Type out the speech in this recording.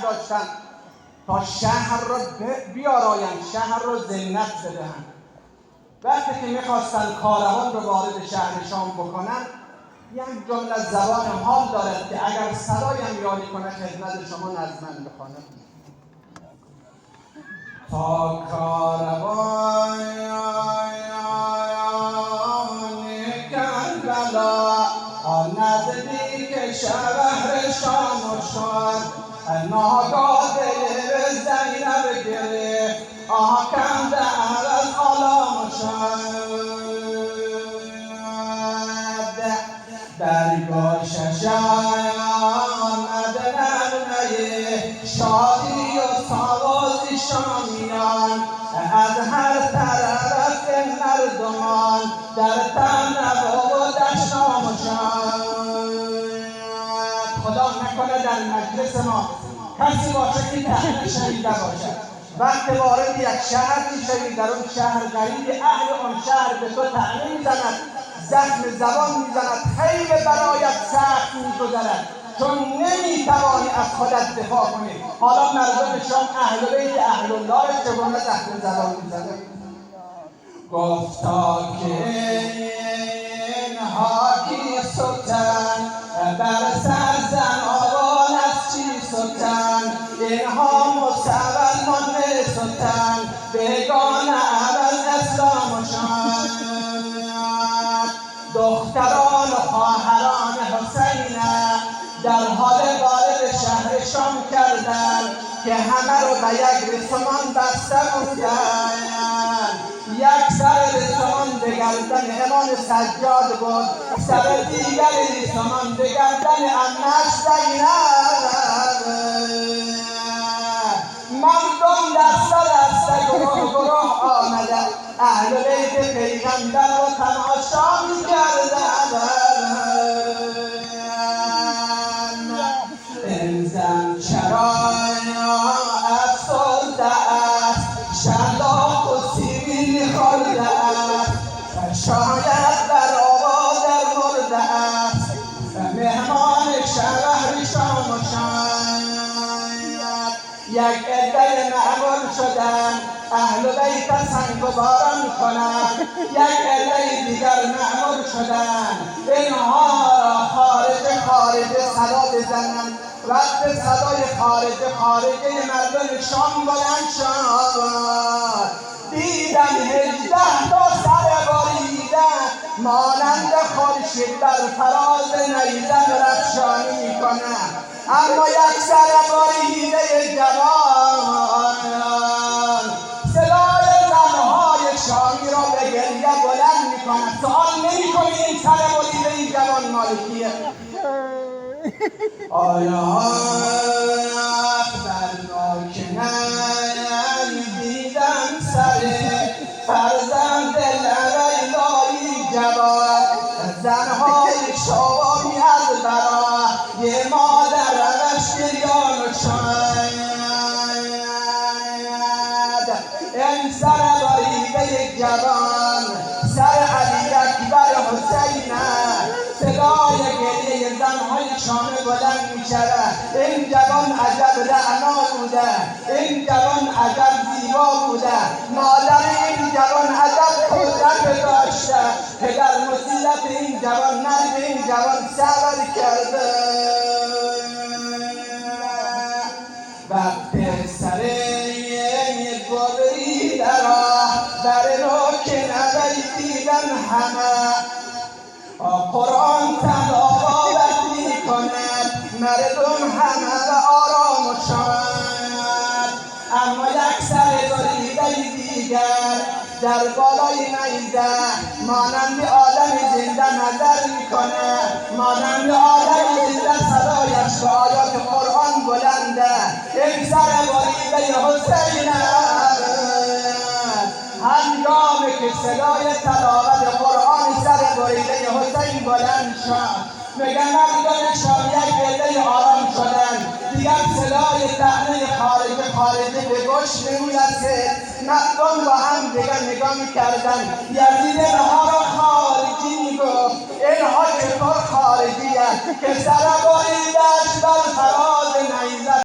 برداشتن تا شهر را بیارایند، شهر را زینت بدهند. وقتی که میخواستن کاروان رو وارد شهر شام بکنن، یک جمله از زبان حال دارد که اگر صدایم یاری کنه خدمت شما نظمن بخوانم. تا کاروان کربلا نزدیک شهر شام شد، ناگاه دل زینب گرفت آکنده از آلام شد. درگاهش آمد نغمه شادی و ساز شامیان، از هر طرف مردمان در تنوع و دشتام شد. خدا نکنه در مجلس ما کسی باشه که تحت شنیده باشد. وقتی وارد یک شهر میشوی، در اون شهر غریب اهل آن شهر به تو طعنه میزند، زخم زبان میزند، خیلی برایت سخت میگذرد، چون نمیتوانی از خودت دفاع کنی. حالا مردم شام اهل بیت اهل الله چگونه زخم زبان میزند. گفتا که اینها کی ستن، بر سر زنان از چی ستن، اینها مسلمان ستن، بیگانه از اسلام شد. دختران و خواهران حسین در حال وارد شهر شام کردند که همه رو به یک رسمان بسته بودند. یک سر رسمان به گردن امام سجاد بود، سر دیگر رسمان به گردن عمه‌اش زینب. مردم دسته گروه آمده اهل بیت پیغمبر رو تماشا می‌کردند. این زن چرا افسرده است، شلاق و سیبیل خورده است، شاید در آواز مرده است، مهمان شهر شام شاید. یک عده معمول شدند اهل بیت سنگ و باران کنند، یک عده دیگر معمول شدند اینها را خارج صدا بزنند. وقت صدای خارجه مردم شام بلند شد، دیدن 18 تا سر بریده مانند خورشید در فراز نیزه رخشانی میکنند، اما یک سر بریده جوان صدای زنهای شامی را به گریه بلند میکند. سوال نمیکنی این سر بریده جوان مالکیه؟ آیا اخبرناک دیدن سر فرزند لیلایی جوان، زنهای شامی از برای مادرش گریان شاید. این سر بریده جوان سر علی اکبر حسین، صدای گریه زنهای شامه بلند می شود. این جوان عجب رعنا بوده، این جوان عجب زیبا بوده، مادر این جوان عجب قدرت داشته، پدر مصیبت این جوان مرگ این جوان صبر کرده. وقت سر گبری در نوک نوی دیدن همه، قرآن تلاوت میکند مردم همه آرام شد. اما یک سر بریده دیگر در بالای نیزه مانند آدم زنده نظر میکنه، مانند آدم زنده صدایش به آیات قرآن بلنده. این سر بریده حسین هنگامی که صدای تلاوت قرآن سر بریده حسین بلند شد، میگه مردم شام یک عده آرام شدن، دیگر صدای طعنه خارجه به گوش نمیرسید. مردم با هم دیگر نگاه میکردن. یزید اینها را خارجی میگفت، اینها چطور خارجی هست که سر بریده‌اش بر فراز نیزه